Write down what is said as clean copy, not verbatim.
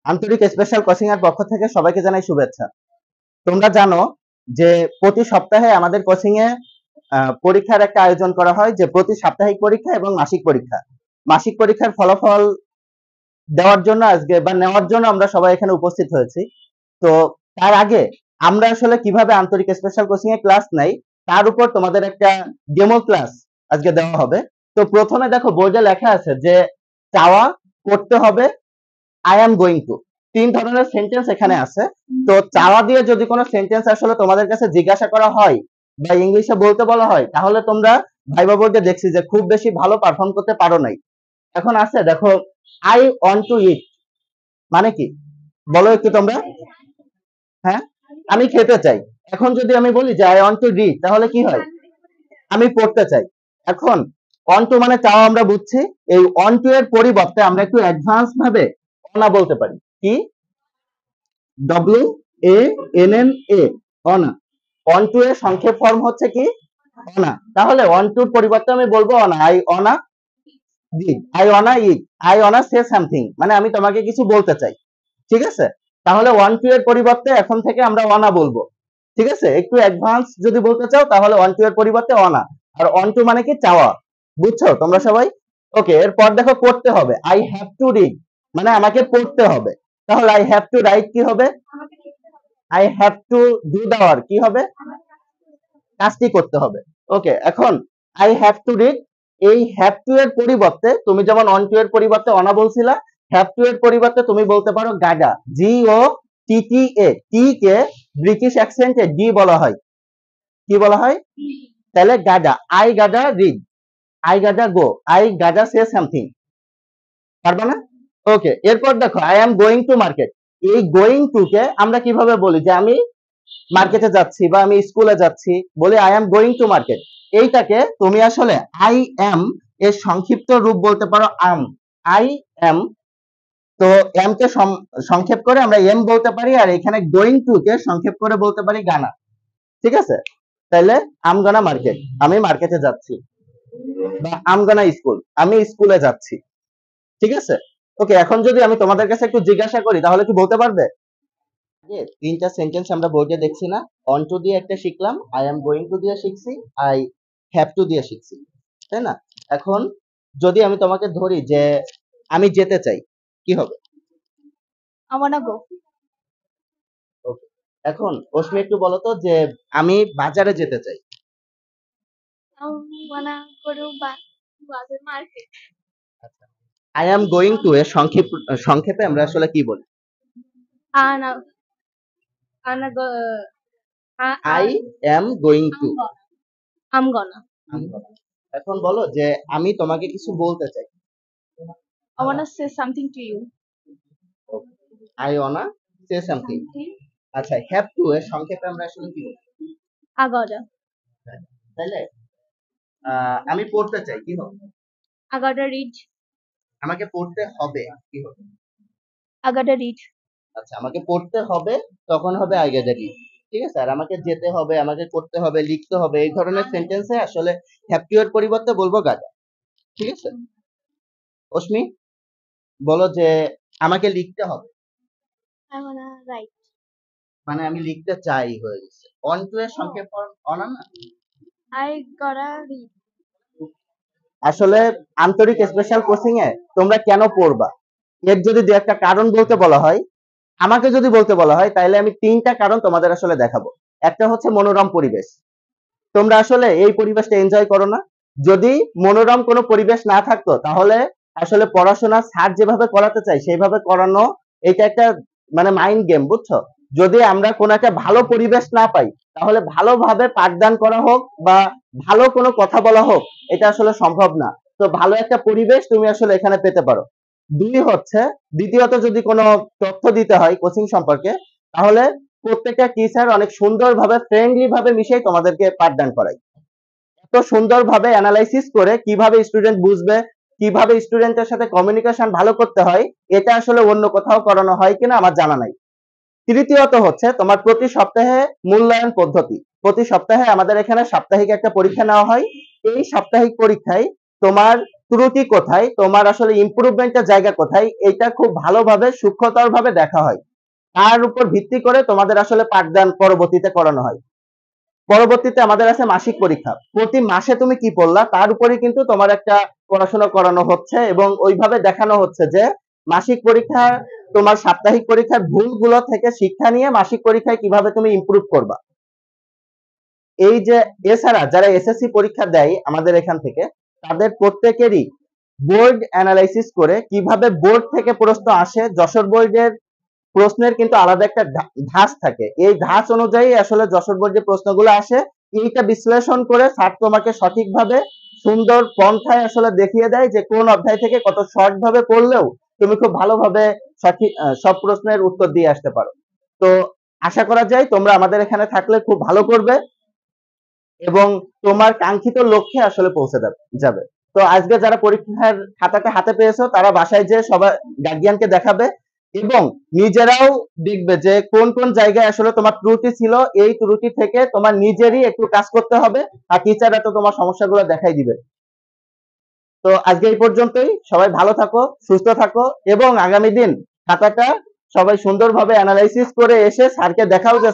আন্তরিক special coaching এর পক্ষ থেকে সবাইকে জানাই শুভেচ্ছা। তোমরা জানো যে প্রতি সপ্তাহে আমাদের কোচিং এ পরীক্ষার একটা আয়োজন করা হয়, যে প্রতি সাপ্তাহিক পরীক্ষা এবং মাসিক পরীক্ষা। মাসিক পরীক্ষার ফলাফল দেওয়ার জন্য আজকে বা নেওয়ার জন্য আমরা সবাই এখানে উপস্থিত হয়েছি। তো তার আগে আমরা আসলে কিভাবে আন্তরিক স্পেশাল কোচিং এ ক্লাস নেই তার উপর তোমাদের একটা ডেমো ক্লাস আজকে দেওয়া হবে। তো প্রথমে দেখো বোর্ডে লেখা আছে যে চাওয়া করতে হবে আই এম গোয়িং টু। তিন ধরনের সেন্টেন্স এখানে আছে। তো চাওয়া দিয়ে যদি কোনো সেন্টেন্স আসলে তোমাদের কাছে জিজ্ঞাসা করা হয় বা ইংলিশে বলতে বলা হয়, তাহলে তোমরা ভাইবা বোর্ডে দেখছি যে খুব বেশি ভালো পারফর্ম করতে পারো নাই। এখন আছে দেখো আই ওয়ান্ট টু ইট, মানে কি বলো একটু তোমরা। হ্যাঁ, আমি খেতে চাই। এখন যদি আমি বলি যে আই ওয়ান্ট টু রিড, তাহলে কি হয়? আমি পড়তে চাই। এখন ওয়ান্ট টু মানে চাওয়া আমরা বুঝছি, এই ওয়ান্ট টু এর পরিবর্তে আমরা একটু অ্যাডভান্স ভাবে অনা বলতে পারি। কি? WANNA, অনা। ওয়ান্ট টু এর সংক্ষেপ ফর্ম হচ্ছে কি? অনা। তাহলে ওয়ান্ট টুর পরিবর্তে আমি বলবো অনা, আই অনা ডিড, আই অনা ইট, আই অনা সে সামথিং, মানে আমি তোমাকে কিছু বলতে চাই। ঠিক আছে? তাহলে ওয়ান্ট টু এর পরিবর্তে এখন থেকে আমরা অনা বলবো। ঠিক আছে? একটু অ্যাডভান্স যদি বলতে চাও তাহলে ওয়ান্ট টু এর পরিবর্তে অনা। আর ওয়ান্ট টু মানে কি? চাওয়া। বুঝছো তোমরা সবাই? ওকে, এরপর দেখো পড়তে হবে, আই হ্যাভ টু রিড, মানে আমাকে পড়তে হবে। তাহলে আই হ্যাভ টু রাইট কি হবে? I have to do the work কি হবে? কাজটি করতে হবে। ওকে, এখন আই হ্যাভ টু রিড, এই হ্যাভ টু এর পরিবর্তে তুমি যেমন অন টু এর পরিবর্তে অনা বলছিলা, হ্যাভ টু এর পরিবর্তে তুমি বলতে পারো গাডা, GOTTA। টি কে ব্রিটিশ অ্যাকসেন্টে ডি বলা হয়। কি বলা হয়? তাহলে gotta, I gotta read, I gotta go, I gotta say something. পারবে না? ওকে, এরপর দেখো I am going to market. এই গোয়িং টু কে আমরা কিভাবে বলি? যে আমি মার্কেটে যাচ্ছি বা আমি স্কুলে যাচ্ছি, বলি I am going to market. এইটাকে তুমি আসলে আই এম এর সংক্ষিপ্ত রূপ বলতে পারো আম, আই এম। তো এম কে সংক্ষেপ করে আমরা এম বলতে পারি, আর এখানে গোয়িং টু কে সংক্ষেপ করে বলতে পারি গানা। ঠিক আছে? তাহলে আম গানা মার্কেট, আমি মার্কেটে যাচ্ছি, বা আম গানা স্কুল, আমি স্কুলে যাচ্ছি। ঠিক আছে? ওকে, এখন যদি আমি তোমাদের কাছে একটু জিজ্ঞাসা করি, তাহলে কি বলতে পারবে? তিনটা সেন্টেন্স আমরা বোর্ডে দেখছি না? অন টু দিয়ে একটা শিখলাম, আই এম গোয়িং টু দিয়ে শিখছি, আই হ্যাভ টু দিয়ে শিখছি, তাই না? এখন যদি আমি তোমাকে ধরি যে আমি যেতে চাই, কি হবে? I wanna go. ওকে, এখন অশ্মি একটু বলো তো যে আমি বাজারে যেতে চাই। I wanna go to Bazaar market. I am going two এর সংক্ষেপে আমরা আসলে কি বলি? Anna go. I am going two. I'm gonna. এখন বলো যে আমি তোমাকে কিছু বলতে চাই। I wanna say something to you. I wanna say something. আচ্ছা, হ্যাভ টু এর সংক্ষেপে আমরা আসলে কি বলি? I gotta. তাইলে আমি পড়তে চাই, কি হবে? I gotta read. আমাকে পড়তে হবে, কি হবে? I gotta read. আচ্ছা, আমাকে পড়তে হবে তখন হবে আই গেট রিড। ঠিক আছে? আর আমাকে যেতে হবে, আমাকে করতে হবে, লিখতে হবে, এই ধরনের সেন্টেন্সে আসলে হ্যাভ টু এর পরিবর্তে বলবো গাদা। ঠিক আছে? অশ্মি বলো যে আমাকে লিখতে হবে, I wanna write. মানে আমি লিখতে চাই হয়ে গেছে। অন টু এর সংক্ষেপ অনা না? I gotta read. আসলে আন্তরিক স্পেশাল কোচিং এ তোমরা কেন পড়বা, এর যদি দু একটা কারণ বলতে বলা হয়, আমাকে যদি বলতে বলা হয়, তাহলে আমি তিনটা কারণ তোমাদের আসলে দেখাবো। একটা হচ্ছে মনোরম পরিবেশ। তোমরা আসলে এই পরিবেশটা এনজয় করো না? যদি মনোরম কোনো পরিবেশ না থাকতো, তাহলে আসলে পড়াশোনা স্যার যেভাবে করাতে চাই সেইভাবে করানো, এটা একটা মানে মাইন্ড গেম, বুঝছো? যদি আমরা কোনো একটা ভালো পরিবেশ না পাই, তাহলে ভালোভাবে পাঠদান করা হোক বা ভালো কোনো কথা বলা হোক, এটা আসলে সম্ভব না। তো ভালো একটা পরিবেশ তুমি আসলে এখানে পেতে পারো। দুই হচ্ছে, দ্বিতীয়ত যদি কোনো তথ্য দিতে হয় কোচিং সম্পর্কে, তাহলে প্রত্যেকটা টিচার অনেক সুন্দরভাবে ফ্রেন্ডলি ভাবে মিশিয়ে তোমাদেরকে পাঠদান করায়। এত সুন্দরভাবে অ্যানালাইসিস করে কিভাবে স্টুডেন্ট বুঝবে, কিভাবে স্টুডেন্টের সাথে কমিউনিকেশন ভালো করতে হয়, এটা আসলে অন্য কোথাও করানো হয় কিনা আমার জানা নাই। তৃতীয়ত হচ্ছে তোমার প্রতি সপ্তাহে মূল্যায়ন পদ্ধতি। প্রতি সপ্তাহে আমাদের এখানে সাপ্তাহিক একটা পরীক্ষা নেওয়া হয়। এই সাপ্তাহিক পরীক্ষায় তোমার ত্রুটি কোথায়, তোমার আসলে ইমপ্রুভমেন্টের জায়গা কোথায়, এটা খুব ভালোভাবে সূক্ষ্মতর ভাবে দেখা হয়। তার উপর ভিত্তি করে তোমাদের আসলে পাঠদান পরবর্তীতে করানো হয়। পরবর্তীতে আমাদের আছে মাসিক পরীক্ষা। প্রতি মাসে তুমি কি পড়লা তার উপরে কিন্তু তোমার একটা পড়াশোনা করানো হচ্ছে এবং ওইভাবে দেখানো হচ্ছে যে মাসিক পরীক্ষা তোমার সাপ্তাহিক পরীক্ষার ভুলগুলো থেকে শিক্ষা নিয়ে মাসিক পরীক্ষায় কিভাবে তুমি ইমপ্রুভ করবা। এই যে এছাড়া যারা এসএসসি পরীক্ষা দেয় আমাদের এখান থেকে, তাদের প্রত্যেকেরই বোর্ড অ্যানালাইসিস করে কিভাবে বোর্ড থেকে প্রশ্ন আসে। যশোর বোর্ডের প্রশ্নের কিন্তু আলাদা একটা ধাঁচ থাকে, এই ধাঁচ অনুযায়ী আসলে যশোর বোর্ডে প্রশ্নগুলো আসে। এইটা বিশ্লেষণ করে স্যার তোমাকে সঠিকভাবে সুন্দর পন্থায় আসলে দেখিয়ে দেয় যে কোন অধ্যায় থেকে কত শর্ট ভাবে পড়লেও তুমি খুব ভালোভাবে সঠিক সব প্রশ্নের উত্তর দিয়ে আসতে পারো। তো আশা করা যায় তোমরা আমাদের এখানে থাকলে খুব ভালো করবে এবং তোমার কাঙ্ক্ষিত লক্ষ্যে আসলে পৌঁছে যাবে। তো আজকে যারা পরীক্ষার খাতাটা হাতে পেয়েছো তারা বাসায় যেয়ে সবাই গার্ডিয়ানকে দেখাবে এবং নিজেরাও দেখবে যে কোন কোন জায়গায় আসলে তোমার ত্রুটি ছিল। এই ত্রুটি থেকে তোমার নিজেরই একটু কাজ করতে হবে, আর টিচাররা তো তোমার সমস্যাগুলো দেখাই দিবে। তো আজকে এই পর্যন্তই। সবাই ভালো থাকো, সুস্থ থাকো এবং আগামী দিন খাতাটা সবাই সুন্দরভাবে অ্যানালাইসিস করে এসে স্যারকে দেখাও যে